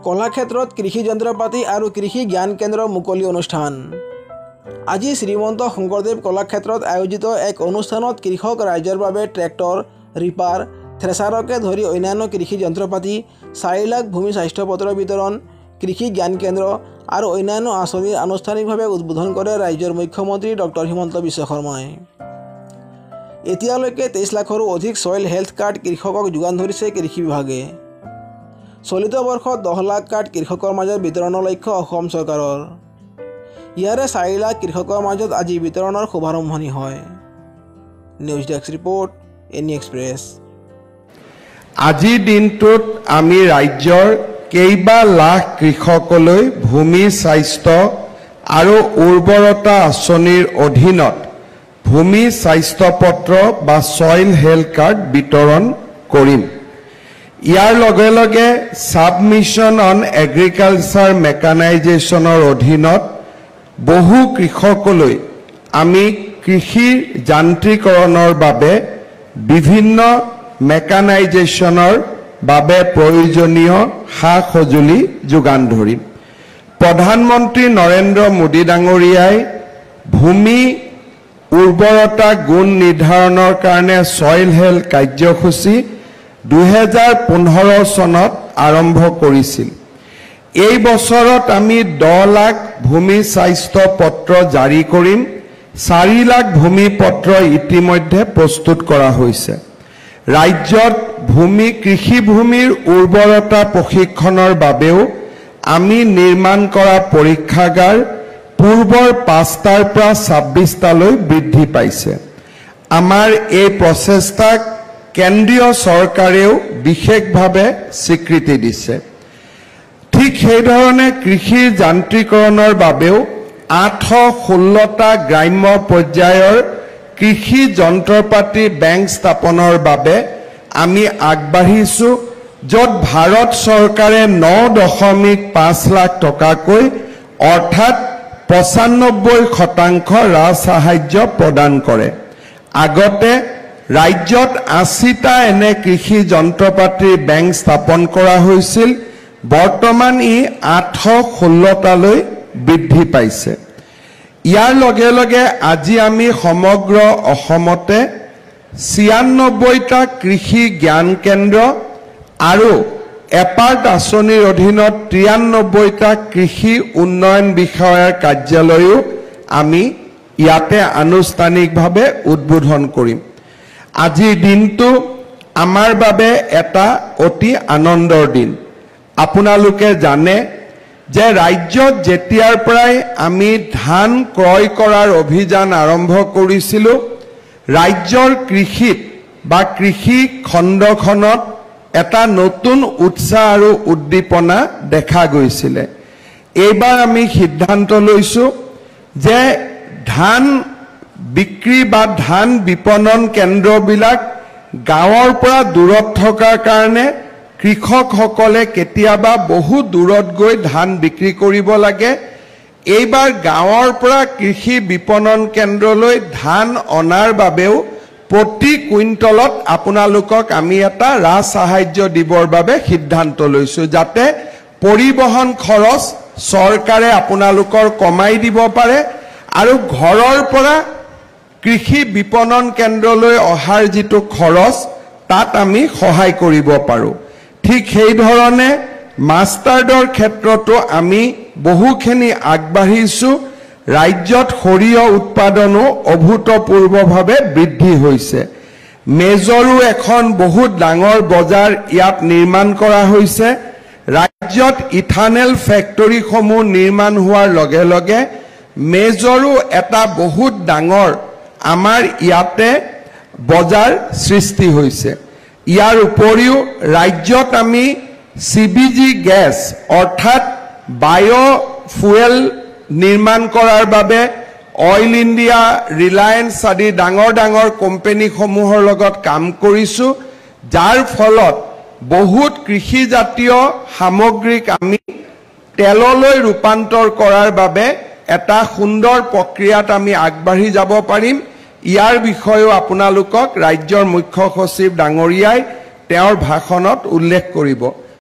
কলাক্ষেত্ৰত কৃষি যন্ত্ৰপাতি আৰু কৃষি জ্ঞান কেন্দ্ৰৰ মুকলি অনুষ্ঠান। আজি শ্ৰীমন্ত শংকৰদেৱ কলাক্ষেত্ৰত আয়োজিত এক অনুষ্ঠানত কৃষক ৰাইজৰ বাবে ট্ৰেক্টৰ, ৰিপাৰ, থ্ৰেচাৰকে ধৰি অন্যান্য কৃষি যন্ত্ৰপাতি, 4 লাখ ভূমি স্বাস্থ্য পত্ৰ বিতৰণ, কৃষি জ্ঞান কেন্দ্ৰ আৰু অন্যান্য আঁচনিৰ আনুষ্ঠানিকভাৱে উদ্বোধন কৰে ৰাজ্যৰ মুখ্যমন্ত্ৰী ডক্টৰ হিমন্ত বিশ্ব শৰ্মাই। এতিয়ালৈকে 23 লাখৰো অধিক ছইল হেল্থ কাৰ্ড কৃষকক যোগান ধৰিছে কৃষি বিভাগে। চলিত বৰ্ষত 10 লাখ কাৰ্ড কৃষকৰ মাজত বিতৰণৰ লক্ষ্য অসম চৰকাৰৰ। ইয়াৰে 4 লাখ কৃষকৰ মাজত আজি বিতৰণৰ শুভাৰম্ভণি হয়। News desk report, any express. আজিৰ দিনটোত আমি ৰাজ্যৰ কেইবা লাখ কৃষকলৈ ভূমি স্বাস্থ্য আৰু উৰ্বৰতা আঁচনিৰ অধীনত ভূমি স্বাস্থ্য পত্ৰ বা ছইল হেল্থ কাৰ্ড বিতৰণ কৰিম। ইয়াৰ লগে লগে সাবমিশন অন এগ্ৰিকালচাৰ মেকানাইজেশ্যনৰ অধীনত বহু কৃষকলৈ আমি কৃষিৰ যান্ত্ৰিকৰণৰ বাবে বিভিন্ন মেকানাইজেশ্যনৰ বাবে প্ৰয়োজনীয় সা-সঁজুলি যোগান ধৰিম। প্ৰধানমন্ত্ৰী নৰেন্দ্ৰ মোদী ডাঙৰীয়াই ভূমি উৰ্বৰতা গুণ নিৰ্ধাৰণৰ কাৰণে ছইল হেল্থ কাৰ্যসূচী 2015 চনত আৰম্ভ কৰিছিল। এই বছৰত আমি 10 লাখ ভূমি স্বাস্থ্য পত্ৰ জাৰি কৰিম। 4 লাখ ভূমি পত্ৰ ইতিমধ্যে প্ৰস্তুত কৰা হৈছে। ৰাজ্যত কৃষি ভূমিৰ উৰ্বৰতা প্ৰশিক্ষণৰ বাবেও আমি নিৰ্মাণ কৰা পৰীক্ষাগাৰ পূৰ্বৰ 5টাৰ পৰা 26টালৈ বৃদ্ধি পাইছে। আমাৰ এই প্ৰচেষ্টাক কেন্দ্ৰীয় চৰকাৰেও বিশেষভাৱে স্বীকৃতি দিছে। ঠিক সেইধৰণে কৃষিৰ যান্ত্ৰিকৰণৰ বাবেও 816টা গ্ৰাম্য পৰ্যায়ৰ কৃষি যন্ত্ৰপাতি বেংক স্থাপনৰ বাবে আমি আগবাঢ়িছো, য'ত ভাৰত চৰকাৰে 9.5 লাখ টকাকৈ অৰ্থাৎ 95% ৰাজসাহায্য প্ৰদান কৰে। আগতে ৰাজ্যত 80টা এনে কৃষি যন্ত্ৰপাতিৰ বেংক স্থাপন কৰা হৈছিল। বৰ্তমান ই 816টালৈ বৃদ্ধি পাইছে। ইয়াৰ লগে লগে আজি আমি সমগ্ৰ অসমতে 96টা কৃষি জ্ঞান কেন্দ্ৰ আৰু এপাৰ্ট আঁচনিৰ অধীনত 93টা কৃষি উন্নয়ন বিষয়াৰ কাৰ্যালয়ো আমি ইয়াতে আনুষ্ঠানিকভাৱে উদ্বোধন কৰিম। আজিৰ দিনটো আমাৰ বাবে এটা অতি আনন্দৰ দিন। আপোনালোকে জানে যে ৰাজ্যত যেতিয়াৰ পৰাই আমি ধান ক্ৰয় কৰাৰ অভিযান আৰম্ভ কৰিছিলোঁ, ৰাজ্যৰ কৃষিত বা কৃষি খণ্ডখনত এটা নতুন উৎসাহ আৰু উদ্দীপনা দেখা গৈছিলে। এইবাৰ আমি সিদ্ধান্ত লৈছোঁ যে ধান বিক্ৰী বা ধান বিপণন কেন্দ্ৰবিলাক গাঁৱৰ পৰা দূৰত থকাৰ কাৰণে কৃষকসকলে কেতিয়াবা বহু দূৰত গৈ ধান বিক্ৰী কৰিব লাগে। এইবাৰ গাঁৱৰ পৰা কৃষি বিপণন কেন্দ্ৰলৈ ধান অনাৰ বাবেও প্ৰতি কুইণ্টলত আপোনালোকক আমি এটা ৰাজসাহায্য দিবৰ বাবে সিদ্ধান্ত লৈছোঁ, যাতে পৰিবহণ খৰচ চৰকাৰে আপোনালোকৰ কমাই দিব পাৰে আৰু ঘৰৰ পৰা কৃষি বিপণন কেন্দ্ৰলৈ অহাৰ যিটো খৰচ তাত আমি সহায় কৰিব পাৰোঁ। ঠিক সেইধৰণে মাষ্টাৰ্ডৰ ক্ষেত্ৰতো আমি বহুখিনি আগবাঢ়িছোঁ। ৰাজ্যত সৰিয়হ উৎপাদনো অভূতপূৰ্বভাৱে বৃদ্ধি হৈছে। মেজৰো এখন বহুত ডাঙৰ বজাৰ ইয়াত নিৰ্মাণ কৰা হৈছে। ৰাজ্যত ইথানেল ফেক্টৰীসমূহ নিৰ্মাণ হোৱাৰ লগে লগে মেজৰো এটা বহুত ডাঙৰ আমাৰ ইয়াতে বজাৰ সৃষ্টি হৈছে। ইয়াৰ উপৰিও ৰাজ্যত আমি CBG গেছ অৰ্থাৎ বায়'ফুৱেল নিৰ্মাণ কৰাৰ বাবে অইল ইণ্ডিয়া, ৰিলায়েন্স আদি ডাঙৰ ডাঙৰ কোম্পানীসমূহৰ লগত কাম কৰিছোঁ, যাৰ ফলত বহুত কৃষিজাতীয় সামগ্ৰীক আমি তেললৈ ৰূপান্তৰ কৰাৰ বাবে এটা সুন্দৰ প্ৰক্ৰিয়াত আমি আগবাঢ়ি যাব পাৰিম। ইয়াৰ বিষয়েও আপোনালোকক ৰাজ্যৰ মুখ্য সচিব ডাঙৰীয়াই তেওঁৰ ভাষণত উল্লেখ কৰিব।